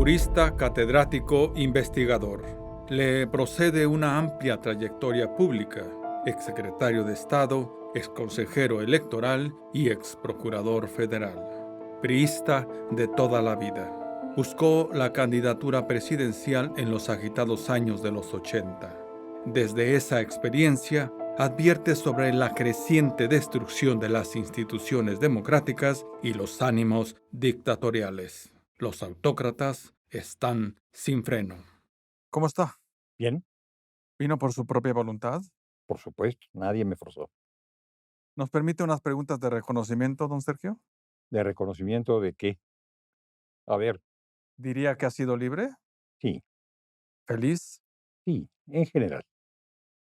Jurista, catedrático, investigador. Le procede una amplia trayectoria pública, exsecretario de Estado, exconsejero electoral y exprocurador federal. Priista de toda la vida. Buscó la candidatura presidencial en los agitados años de los 80. Desde esa experiencia, advierte sobre la creciente destrucción de las instituciones democráticas y los ánimos dictatoriales. Los autócratas están sin freno. ¿Cómo está? Bien, ¿Vino por su propia voluntad? por supuesto, nadie me forzó. ¿Nos permite unas preguntas de reconocimiento, don Sergio? ¿De reconocimiento de qué? A ver, ¿Diría que ha sido libre? sí, ¿Feliz? sí, en general,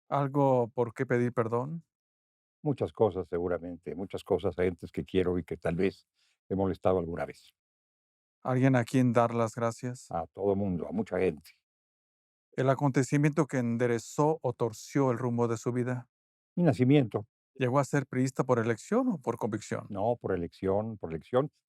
¿Algo por qué pedir perdón? muchas cosas seguramente, muchas cosas a gentes que quiero y que tal vez he molestado alguna vez. ¿Alguien a quien dar las gracias? A todo mundo, a mucha gente. ¿El acontecimiento que enderezó o torció el rumbo de su vida? Mi nacimiento, ¿Llegó a ser priista por elección o por convicción? no por elección,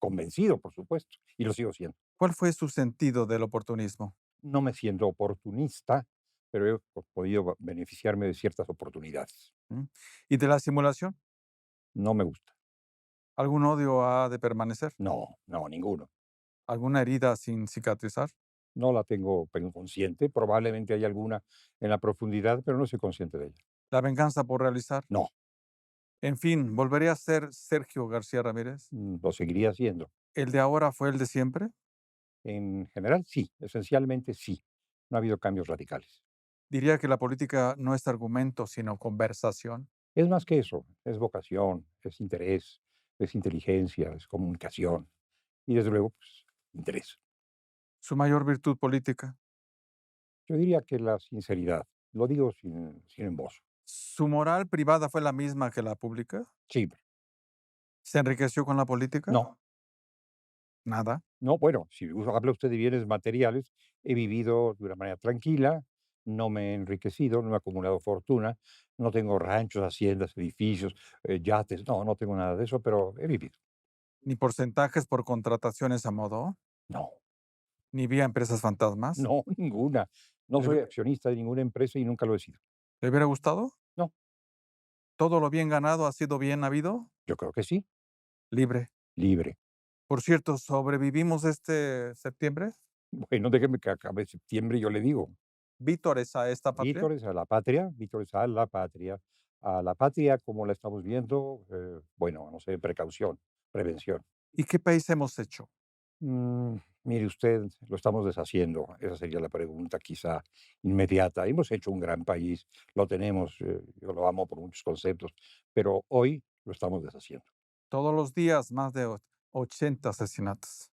convencido, por supuesto, y lo sigo siendo. ¿Cuál fue su sentido del oportunismo? No me siento oportunista, pero he podido beneficiarme de ciertas oportunidades. ¿Mm? ¿Y de la simulación? No me gusta. ¿Algún odio ha de permanecer? No, no, ninguno. ¿Alguna herida sin cicatrizar? No la tengo consciente, probablemente hay alguna en la profundidad, pero no soy consciente de ella. ¿La venganza por realizar? No, En fin, ¿volvería a ser Sergio García Ramírez? lo seguiría haciendo. ¿El de ahora fue el de siempre? En general, sí, esencialmente sí. No ha habido cambios radicales. Diría que la política no es argumento, sino conversación. Es más que eso, es vocación, es interés, es inteligencia, es comunicación y desde luego, pues, interés. Su mayor virtud política. Yo diría que la sinceridad, lo digo sin embozo. ¿Su moral privada fue la misma que la pública? Sí, ¿Se enriqueció con la política? no, Nada. no, bueno, si habla usted de bienes materiales, he vivido de una manera tranquila, no me he enriquecido, no he acumulado fortuna, no tengo ranchos, haciendas, edificios, yates, no, no tengo nada de eso, pero he vivido. ¿Ni porcentajes por contrataciones a modo? No, ¿Ni vía empresas fantasmas? no, ninguna. No ¿Le, soy hubie- accionista de ninguna empresa y nunca lo he sido. le hubiera gustado? No, ¿Todo lo bien ganado ha sido bien habido? yo creo que sí, Libre. libre. Por cierto, ¿sobrevivimos este septiembre? Bueno, déjeme que acabe septiembre, yo le digo. ¿Vítores a esta patria? Vítores a la patria, vítores a la patria como la estamos viendo, bueno, no sé, precaución, prevención. ¿Y qué país hemos hecho? Mire usted, lo estamos deshaciendo. Esa sería la pregunta quizá inmediata. Hemos hecho un gran país, lo tenemos, yo lo amo por muchos conceptos, pero hoy lo estamos deshaciendo. Todos los días más de 80 asesinatos.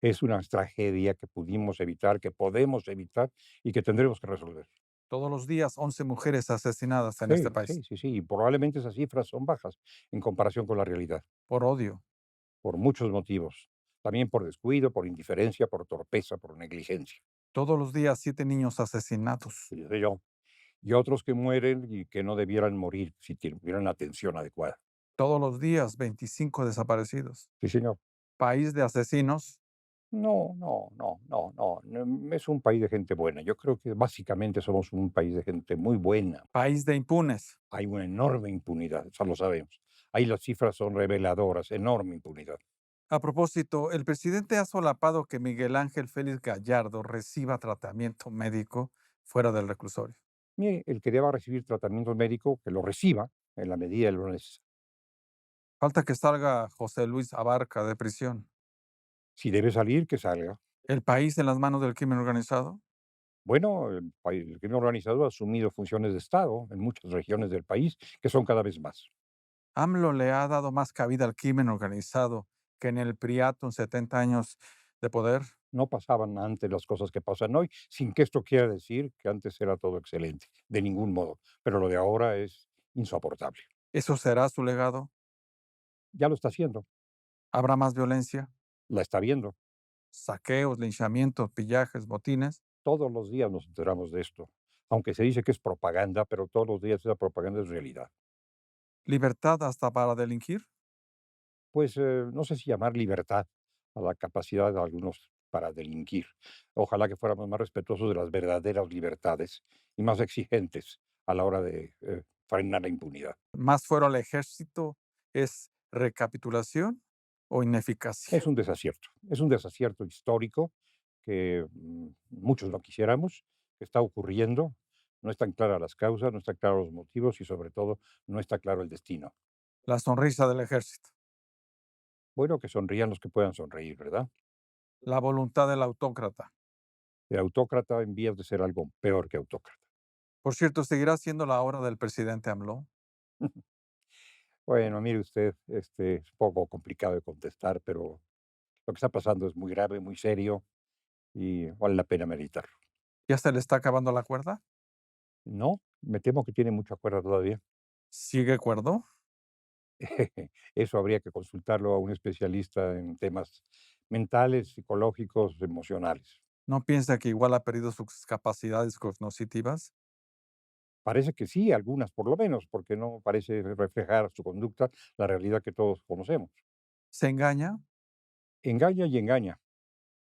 Es una tragedia que pudimos evitar, que podemos evitar y que tendremos que resolver. Todos los días 11 mujeres asesinadas en este Sí, país sí, sí, sí, y probablemente esas cifras son bajas en comparación con la realidad, por odio. por muchos motivos. También por descuido, por indiferencia, por torpeza, por negligencia. Todos los días 7 niños asesinados. Y yo, y otros que mueren y que no debieran morir si tuvieran la atención adecuada. Todos los días 25 desaparecidos. Sí, señor. País de asesinos. No, no, no, no, no. Es un país de gente buena. Yo creo que básicamente somos un país de gente muy buena. País de impunes. Hay una enorme impunidad, eso lo sabemos. Ahí las cifras son reveladoras, enorme impunidad. A propósito, el presidente ha solapado que Miguel Ángel Félix Gallardo reciba tratamiento médico fuera del reclusorio. Mire, el que deba recibir tratamiento médico, que lo reciba en la medida de lo necesario. Falta que salga José Luis Abarca de prisión. Si debe salir, que salga. ¿El país en las manos del crimen organizado? Bueno, el crimen organizado ha asumido funciones de Estado en muchas regiones del país, que son cada vez más. AMLO le ha dado más cabida al crimen organizado que en el Priato en 70 años de poder. No pasaban antes las cosas que pasan hoy, sin que esto quiera decir que antes era todo excelente, de ningún modo. Pero lo de ahora es insoportable. ¿Eso será su legado? Ya lo está haciendo, ¿Habrá más violencia? la está viendo. Saqueos, linchamientos, pillajes, motines. Todos los días nos enteramos de esto. Aunque se dice que es propaganda, pero todos los días esa propaganda es realidad. ¿Libertad hasta para delinquir? Pues no sé si llamar libertad a la capacidad de algunos para delinquir. Ojalá que fuéramos más respetuosos de las verdaderas libertades y más exigentes a la hora de frenar la impunidad. ¿Más fuero al ejército es recapitulación o ineficacia? Es un desacierto histórico que muchos no quisiéramos, que está ocurriendo. No están claras las causas, no están claros los motivos y sobre todo no está claro el destino. La sonrisa del ejército, Bueno, que sonrían los que puedan sonreír, ¿verdad? la voluntad del autócrata. El autócrata en vías de ser algo peor que autócrata. Por cierto, ¿seguirá siendo la hora del presidente AMLO? Bueno, mire usted, es un poco complicado de contestar, pero lo que está pasando es muy grave, muy serio y vale la pena meditarlo. ¿Ya se le está acabando la cuerda? No, me temo que tiene mucha cuerda todavía. ¿Sigue cuerdo? Eso habría que consultarlo a un especialista en temas mentales, psicológicos, emocionales. ¿No piensa que igual ha perdido sus capacidades cognitivas? Parece que sí, algunas por lo menos, porque no parece reflejar su conducta la realidad que todos conocemos. ¿Se engaña? Engaña y engaña,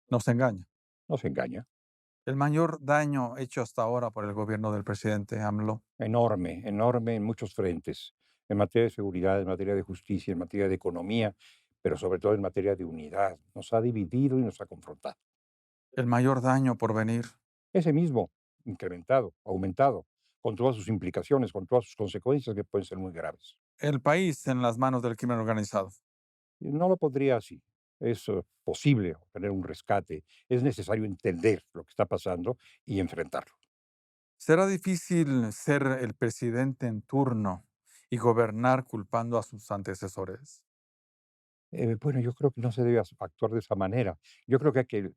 No se engaña. no se engaña. El mayor daño hecho hasta ahora por el gobierno del presidente AMLO. Enorme, enorme en muchos frentes, en materia de seguridad, en materia de justicia, en materia de economía, pero sobre todo en materia de unidad. Nos ha dividido y nos ha confrontado. El mayor daño por venir. Ese mismo, incrementado, aumentado, con todas sus implicaciones, con todas sus consecuencias que pueden ser muy graves. El país en las manos del crimen organizado. Y no lo pondría así. Es posible obtener un rescate, es necesario entender lo que está pasando y enfrentarlo. ¿Será difícil ser el presidente en turno y gobernar culpando a sus antecesores? Bueno, yo creo que no se debe actuar de esa manera. Yo creo que hay que,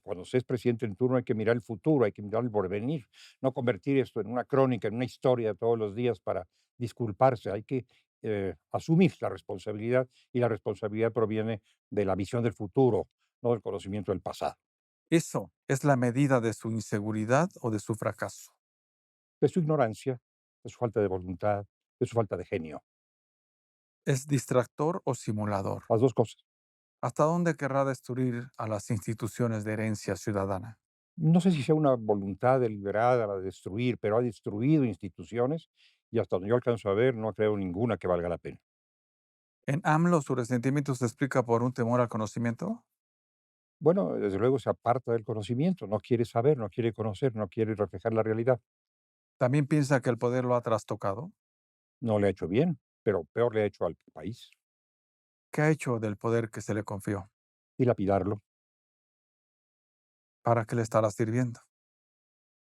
cuando se es presidente en turno, hay que mirar el futuro, hay que mirar el porvenir, no convertir esto en una crónica, en una historia de todos los días para disculparse. Hay que asumir la responsabilidad y la responsabilidad proviene de la visión del futuro, no del conocimiento del pasado. ¿Eso es la medida de su inseguridad o de su fracaso? De su ignorancia, de su falta de voluntad, de su falta de genio. ¿Es distractor o simulador? Las dos cosas. ¿Hasta dónde querrá destruir a las instituciones de herencia ciudadana? No sé si sea una voluntad deliberada la de destruir, pero ha destruido instituciones y hasta donde yo alcanzo a ver, no creo ninguna que valga la pena. ¿En AMLO su resentimiento se explica por un temor al conocimiento? Bueno, desde luego se aparta del conocimiento, no quiere saber, no quiere conocer, no quiere reflejar la realidad. ¿También piensa que el poder lo ha trastocado? No le ha hecho bien, pero peor le ha hecho al país. ¿Qué ha hecho del poder que se le confió? Dilapidarlo, ¿Para qué le estará sirviendo?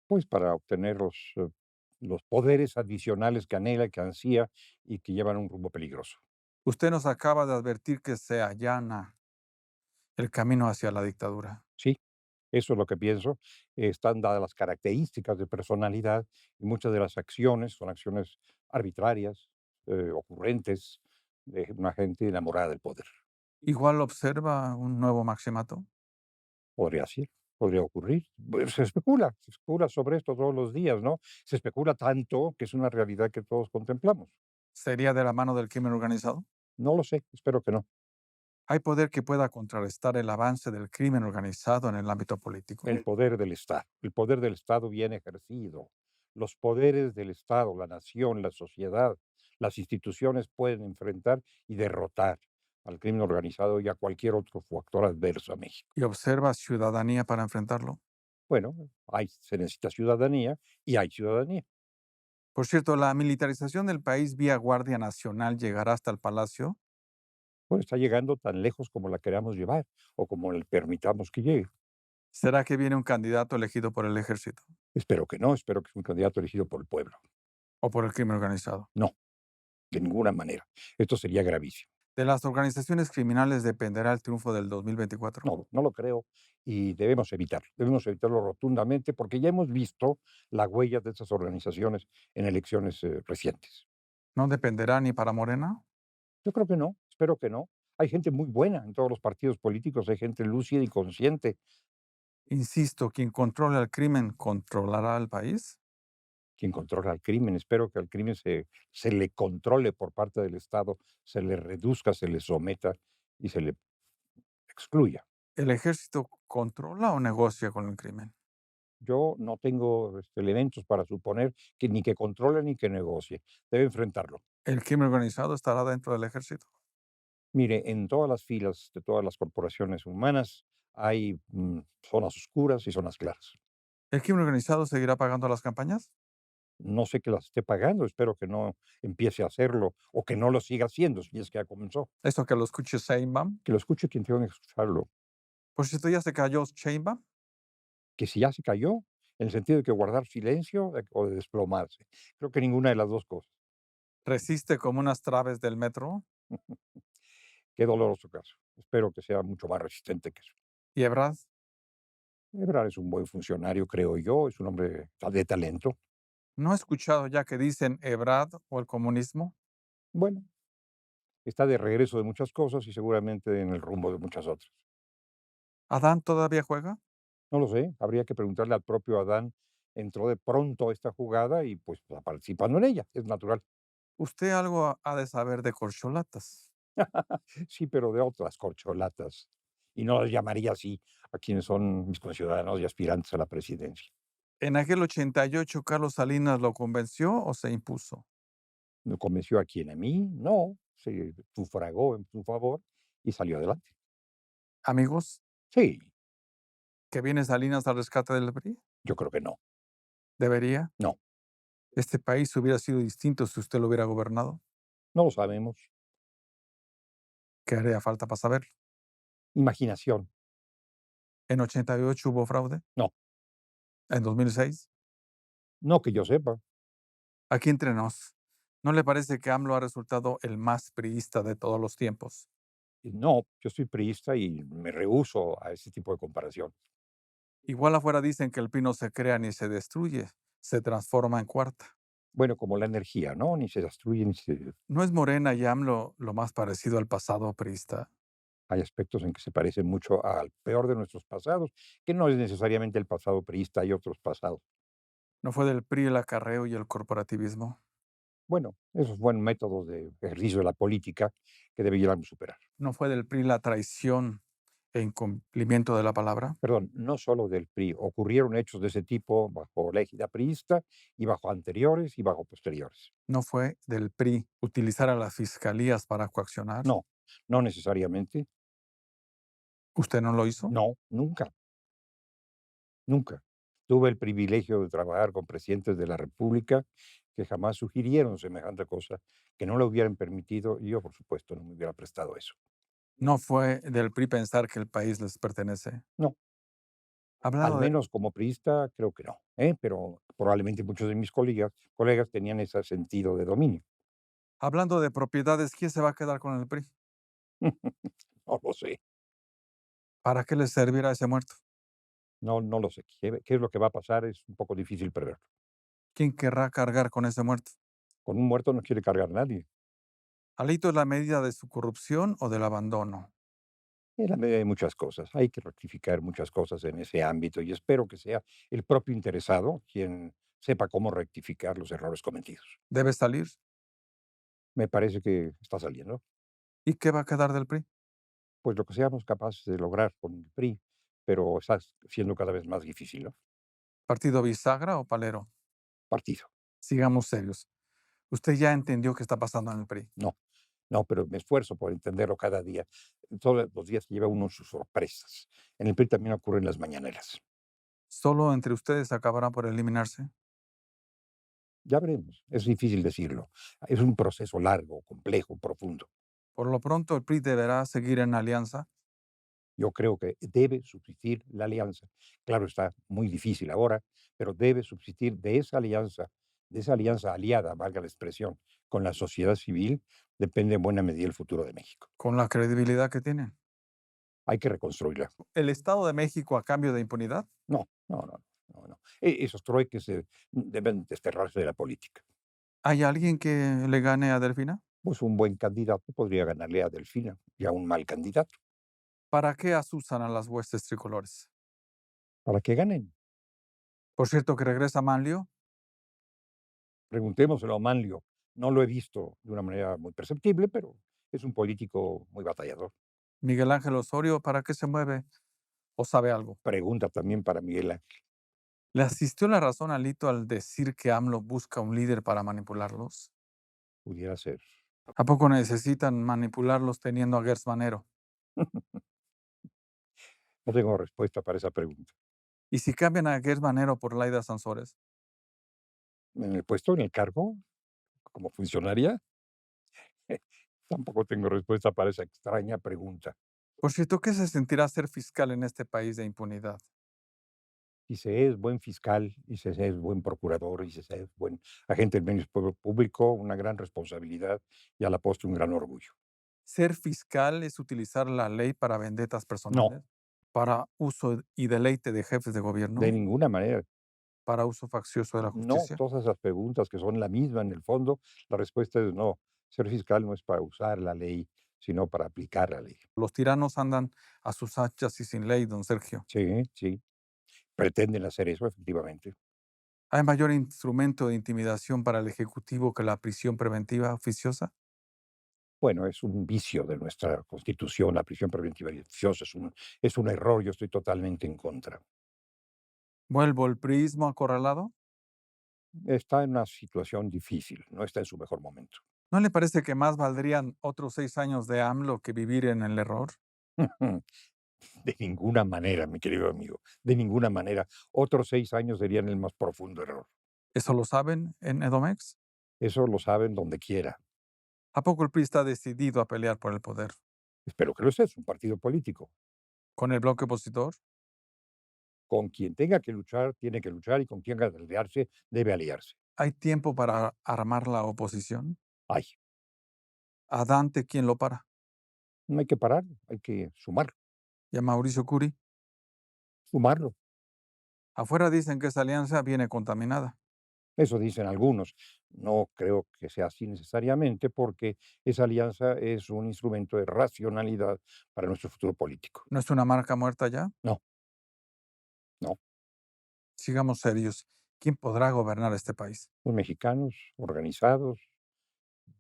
pues para obtener los poderes adicionales que anhela, que ansía y que llevan un rumbo peligroso. Usted nos acaba de advertir que se allana el camino hacia la dictadura. Sí, eso es lo que pienso. Están dadas las características de personalidad y muchas de las acciones son acciones arbitrarias, ocurrentes, de una gente enamorada del poder. ¿Igual observa un nuevo maximato? Podría ser, podría ocurrir. Pues, se especula sobre esto todos los días, ¿no? Se especula tanto que es una realidad que todos contemplamos. ¿Sería de la mano del crimen organizado? No lo sé, espero que no. ¿Hay poder que pueda contrarrestar el avance del crimen organizado en el ámbito político? El poder del Estado. El poder del Estado bien ejercido. Los poderes del Estado, la nación, la sociedad, las instituciones pueden enfrentar y derrotar al crimen organizado y a cualquier otro factor adverso a México. ¿Y observa ciudadanía para enfrentarlo? Bueno, se necesita ciudadanía y hay ciudadanía. Por cierto, ¿la militarización del país vía Guardia Nacional llegará hasta el Palacio? Bueno, está llegando tan lejos como la queramos llevar o como le permitamos que llegue. ¿Será que viene un candidato elegido por el ejército Espero que no, espero que sea un candidato elegido por el pueblo. o por el crimen organizado? No, de ninguna manera. Esto sería gravísimo. ¿De las organizaciones criminales dependerá el triunfo del 2024? No, no lo creo y debemos evitarlo rotundamente porque ya hemos visto la huella de esas organizaciones en elecciones recientes. ¿No dependerá ni para Morena? Yo creo que no, espero que no. Hay gente muy buena en todos los partidos políticos, hay gente lúcida y consciente. Insisto, quien controla el crimen controlará al país. Quien controla el crimen. Espero que al crimen se le controle por parte del Estado, se le reduzca, se le someta y se le excluya. ¿El ejército controla o negocia con el crimen? Yo no tengo elementos para suponer que ni que controle ni que negocie. Debe enfrentarlo. ¿El crimen organizado estará dentro del ejército? Mire, en todas las filas de todas las corporaciones humanas hay zonas oscuras y zonas claras. ¿El crimen organizado seguirá pagando las campañas? No sé que las esté pagando, espero que no empiece a hacerlo o que no lo siga haciendo si es que ya comenzó. Esto que lo escuche Sheinbaum. Que lo escuche quien tenga que escucharlo. Por cierto, ¿ya se cayó Sheinbaum? Que si ya se cayó, en el sentido de que guardar silencio o de desplomarse. Creo que ninguna de las dos cosas. ¿Resiste como unas traves del metro? Qué doloroso caso. Espero que sea mucho más resistente que eso. ¿Y Ebrard? Ebrard es un buen funcionario, creo yo, es un hombre de talento. ¿No he escuchado ya que dicen Ebrard o el comunismo? Bueno, está de regreso de muchas cosas y seguramente en el rumbo de muchas otras. ¿Adán todavía juega? No lo sé, habría que preguntarle al propio Adán. Entró de pronto a esta jugada y pues está participando en ella, es natural. Usted algo ha de saber de corcholatas. Sí, pero de otras corcholatas. Y no las llamaría así a quienes son mis conciudadanos y aspirantes a la presidencia. ¿En aquel 88 Carlos Salinas lo convenció o se impuso? ¿Me convenció a quién? ¿A mí? No, se sufragó en su favor y salió adelante. Amigos, Sí, ¿que viene Salinas al rescate del PRI? yo creo que no. ¿Debería? No, ¿Este país hubiera sido distinto si usted lo hubiera gobernado? no lo sabemos. ¿Qué haría falta para saberlo? Imaginación. ¿En 88 hubo fraude? No, ¿En 2006? no que yo sepa. Aquí entre nos, ¿no le parece que AMLO ha resultado el más priista de todos los tiempos? Y no, yo soy priista y me rehúso a ese tipo de comparación. Igual afuera dicen que el PRI no se crea ni se destruye, se transforma en cuarta. Bueno, como la energía, ¿no? Ni se destruye ni se... ¿No es Morena y AMLO lo más parecido al pasado priista? Hay aspectos en que se parecen mucho al peor de nuestros pasados, que no es necesariamente el pasado priista, hay otros pasados. ¿No fue del PRI el acarreo y el corporativismo? Bueno, esos fueron métodos de ejercicio de la política que deberíamos superar. ¿No fue del PRI la traición e incumplimiento de la palabra? Perdón, no solo del PRI, ocurrieron hechos de ese tipo bajo la égida priista y bajo anteriores y bajo posteriores. ¿No fue del PRI utilizar a las fiscalías para coaccionar? No, no necesariamente, ¿Usted no lo hizo? no, nunca, nunca. Tuve el privilegio de trabajar con presidentes de la República que jamás sugirieron semejante cosa, que no lo hubieran permitido y yo, por supuesto, no me hubiera prestado eso. ¿No fue del PRI pensar que el país les pertenece? No, al Hablando de, menos como priista creo que no, pero probablemente muchos de mis colegas tenían ese sentido de dominio. hablando de propiedades, ¿quién se va a quedar con el PRI? No lo sé, ¿Para qué les servirá ese muerto? no lo sé. ¿Qué es lo que va a pasar? Es un poco difícil preverlo. ¿Quién querrá cargar con ese muerto? Con un muerto no quiere cargar nadie. ¿Alito es la medida de su corrupción o del abandono? Es la medida de muchas cosas. Hay que rectificar muchas cosas en ese ámbito y espero que sea el propio interesado quien sepa cómo rectificar los errores cometidos. ¿Debe salir? Me parece que está saliendo. ¿Y qué va a quedar del PRI? Pues lo que seamos capaces de lograr con el PRI, pero está siendo cada vez más difícil, ¿no? ¿Partido bisagra o palero? Partido. Sigamos serios. Usted ya entendió qué está pasando en el PRI. No, no, pero me esfuerzo por entenderlo cada día. Todos los días lleva uno sus sorpresas. En el PRI también ocurren las mañaneras. ¿Solo entre ustedes acabará por eliminarse? Ya veremos, es difícil decirlo. Es un proceso largo, complejo, profundo. Por lo pronto, el PRI deberá seguir en alianza. Yo creo que debe subsistir la alianza. Claro, está muy difícil ahora, pero debe subsistir de esa alianza aliada, valga la expresión, con la sociedad civil, depende en buena medida el futuro de México. Con la credibilidad que tienen. Hay que reconstruirla. ¿El Estado de México a cambio de impunidad? No, no, no, no, no. Esos trueques deben desterrarse de la política. ¿Hay alguien que le gane a Delfina? Pues un buen candidato podría ganarle a Delfina y a un mal candidato. ¿Para qué asusan a las huestes tricolores? Para que ganen. Por cierto, que regresa Manlio. Preguntémoselo a Manlio. No lo he visto de una manera muy perceptible, pero es un político muy batallador. Miguel Ángel Osorio, ¿para qué se mueve? o sabe algo. Pregunta también para Miguel Ángel. ¿Le asistió la razón a Lito al decir que AMLO busca un líder para manipularlos? Pudiera ser. ¿A poco necesitan manipularlos teniendo a Gers Manero? No tengo respuesta para esa pregunta. ¿Y si cambian a Gers Manero por Laida Sansores? En el puesto, en el cargo, como funcionaria, tampoco tengo respuesta para esa extraña pregunta. Por cierto, ¿qué se sentirá ser fiscal en este país de impunidad? Si se es buen fiscal, y si se es buen procurador, y si se es buen agente del Ministerio Público, una gran responsabilidad y a la postre un gran orgullo. ¿Ser fiscal es utilizar la ley para vendetas No, personales? ¿Para uso y deleite de jefes de de gobierno? ninguna manera. ¿Para uso faccioso de la No, justicia? todas esas preguntas que son la misma en el fondo, la respuesta es no. Ser fiscal no es para usar la ley, sino para aplicar la ley. Los tiranos andan a sus hachas y sin ley, don Sergio. Sí, sí, pretenden hacer eso, efectivamente. ¿Hay mayor instrumento de intimidación para el Ejecutivo que la prisión preventiva oficiosa? Bueno, es un vicio de nuestra Constitución, la prisión preventiva y oficiosa, es un error, yo estoy totalmente en contra. ¿Vuelvo el prismo acorralado? Está en una situación difícil, no está en su mejor momento. ¿No le parece que más valdrían otros 6 años de AMLO que vivir en el error? De ninguna manera, mi querido amigo, de ninguna manera. Otros 6 años serían el más profundo error. ¿Eso lo saben en Edomex? Eso lo saben donde quiera. ¿A poco el PRI está decidido a pelear por el poder? Espero que lo esté, es un partido político. ¿Con el bloque opositor? Con quien tenga que luchar, tiene que luchar y con quien tenga que aliarse, debe aliarse. ¿Hay tiempo para armar la oposición? Hay, ¿A Dante quién lo para? no hay que parar, hay que sumarlo, ¿Y a Mauricio Curi? sumarlo. Afuera dicen que esa alianza viene contaminada. Eso dicen algunos. No creo que sea así necesariamente porque esa alianza es un instrumento de racionalidad para nuestro futuro político. ¿No es una marca muerta ya? No, no. Sigamos serios. ¿Quién podrá gobernar este país? Los mexicanos organizados,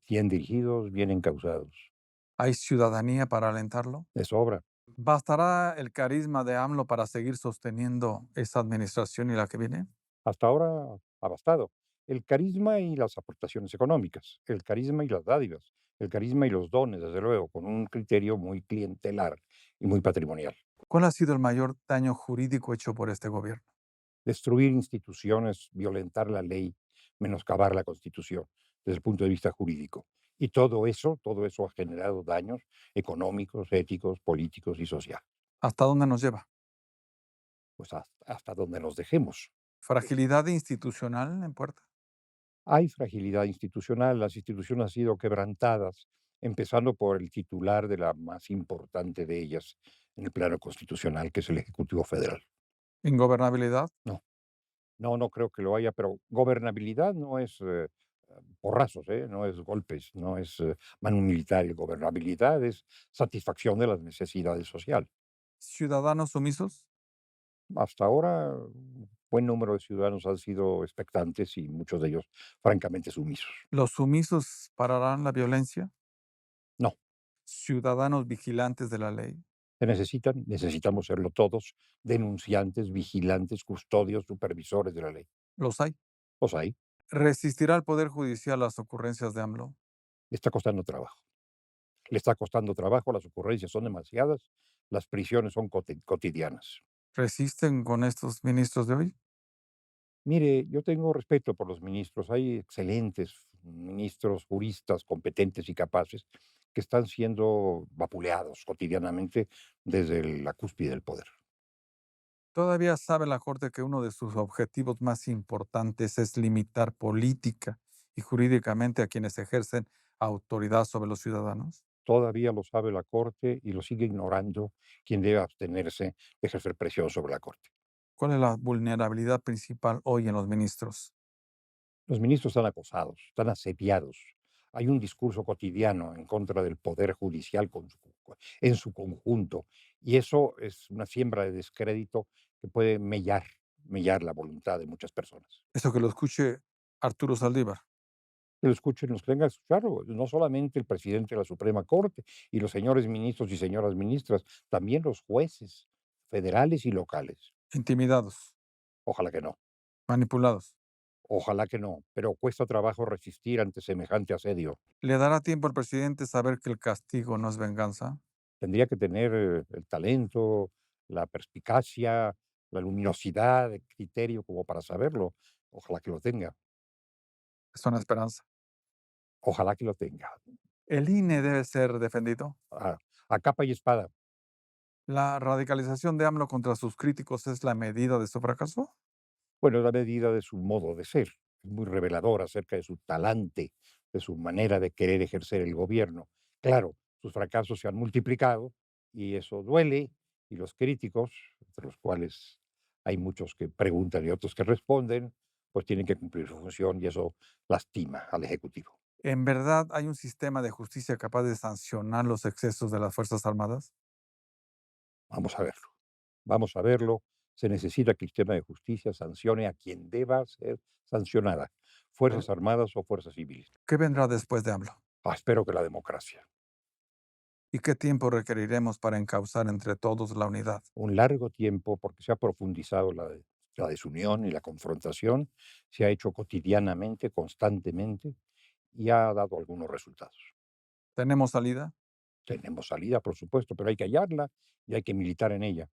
bien dirigidos, bien encausados. ¿Hay ciudadanía para alentarlo? De sobra. ¿Bastará el carisma de AMLO para seguir sosteniendo esa administración y la que viene? Hasta ahora ha bastado. El carisma y las aportaciones económicas, el carisma y las dádivas, el carisma y los dones, desde luego, con un criterio muy clientelar y muy patrimonial. ¿Cuál ha sido el mayor daño jurídico hecho por este gobierno? Destruir instituciones, violentar la ley, menoscabar la Constitución desde el punto de vista jurídico. Y todo eso ha generado daños económicos, éticos, políticos y sociales. ¿Hasta dónde nos lleva? Pues hasta donde nos dejemos. ¿Fragilidad institucional en puerta? Hay fragilidad institucional, las instituciones han sido quebrantadas, empezando por el titular de la más importante de ellas en el plano constitucional, que es el Ejecutivo Federal. ¿Ingobernabilidad? No, no creo que lo haya, pero gobernabilidad no es porrazos, no es golpes, no es mano militar. Gobernabilidad es satisfacción de las necesidades sociales. ¿Ciudadanos sumisos? Hasta ahora, un buen número de ciudadanos han sido expectantes y muchos de ellos, francamente, sumisos. ¿Los sumisos pararán la violencia? No, ¿Ciudadanos vigilantes de la ley? necesitamos serlo todos, denunciantes, vigilantes, custodios, supervisores de la ley. Los hay. Los hay, ¿Resistirá el Poder Judicial las ocurrencias de AMLO? le está costando trabajo. Le está costando trabajo, las ocurrencias son demasiadas, las prisiones son cotidianas. ¿Resisten con estos ministros de hoy? Mire, yo tengo respeto por los ministros. Hay excelentes ministros, juristas competentes y capaces que están siendo vapuleados cotidianamente desde la cúspide del poder. Todavía sabe la Corte que uno de sus objetivos más importantes es limitar política y jurídicamente a quienes ejercen autoridad sobre los ciudadanos. Todavía lo sabe la Corte y lo sigue ignorando quien debe abstenerse de ejercer presión sobre la Corte. ¿Cuál es la vulnerabilidad principal hoy en los ministros? Los ministros están acosados, están asediados. Hay un discurso cotidiano en contra del Poder Judicial en su conjunto, y eso es una siembra de descrédito que puede mellar la voluntad de muchas personas. Eso que lo escuche Arturo Saldívar. Que lo escuchen los que tengan que escucharlo, no solamente el presidente de la Suprema Corte y los señores ministros y señoras ministras, también los jueces federales y locales. Intimidados, Ojalá que no, manipulados. ojalá que no, pero cuesta trabajo resistir ante semejante asedio. ¿Le dará tiempo al presidente saber que el castigo no es venganza? Tendría que tener el talento, la perspicacia, la luminosidad, el criterio como para saberlo. Ojalá que lo tenga, Es una esperanza. ojalá que lo tenga. ¿El INE debe ser defendido? A, a capa y espada. ¿La radicalización de AMLO contra sus críticos es la medida de su fracaso? Bueno, es la medida de su modo de ser. Es muy revelador acerca de su talante, de su manera de querer ejercer el gobierno. Claro, sus fracasos se han multiplicado y eso duele, y los críticos, entre los cuales hay muchos que preguntan y otros que responden, pues tienen que cumplir su función y eso lastima al Ejecutivo. ¿En verdad hay un sistema de justicia capaz de sancionar los excesos de las Fuerzas Armadas? Vamos a verlo. Vamos a verlo. Se necesita que el sistema de justicia sancione a quien deba ser sancionada, ¿Eh? Fuerzas Armadas o Fuerzas Civiles. ¿Qué vendrá después de AMLO? Espero que la democracia. ¿Y qué tiempo requeriremos para encauzar entre todos la unidad? Un largo tiempo, porque se ha profundizado la desunión y la confrontación, se ha hecho cotidianamente, constantemente, y ha dado algunos resultados. ¿Tenemos salida? Tenemos salida, por supuesto, pero hay que hallarla y hay que militar en ella.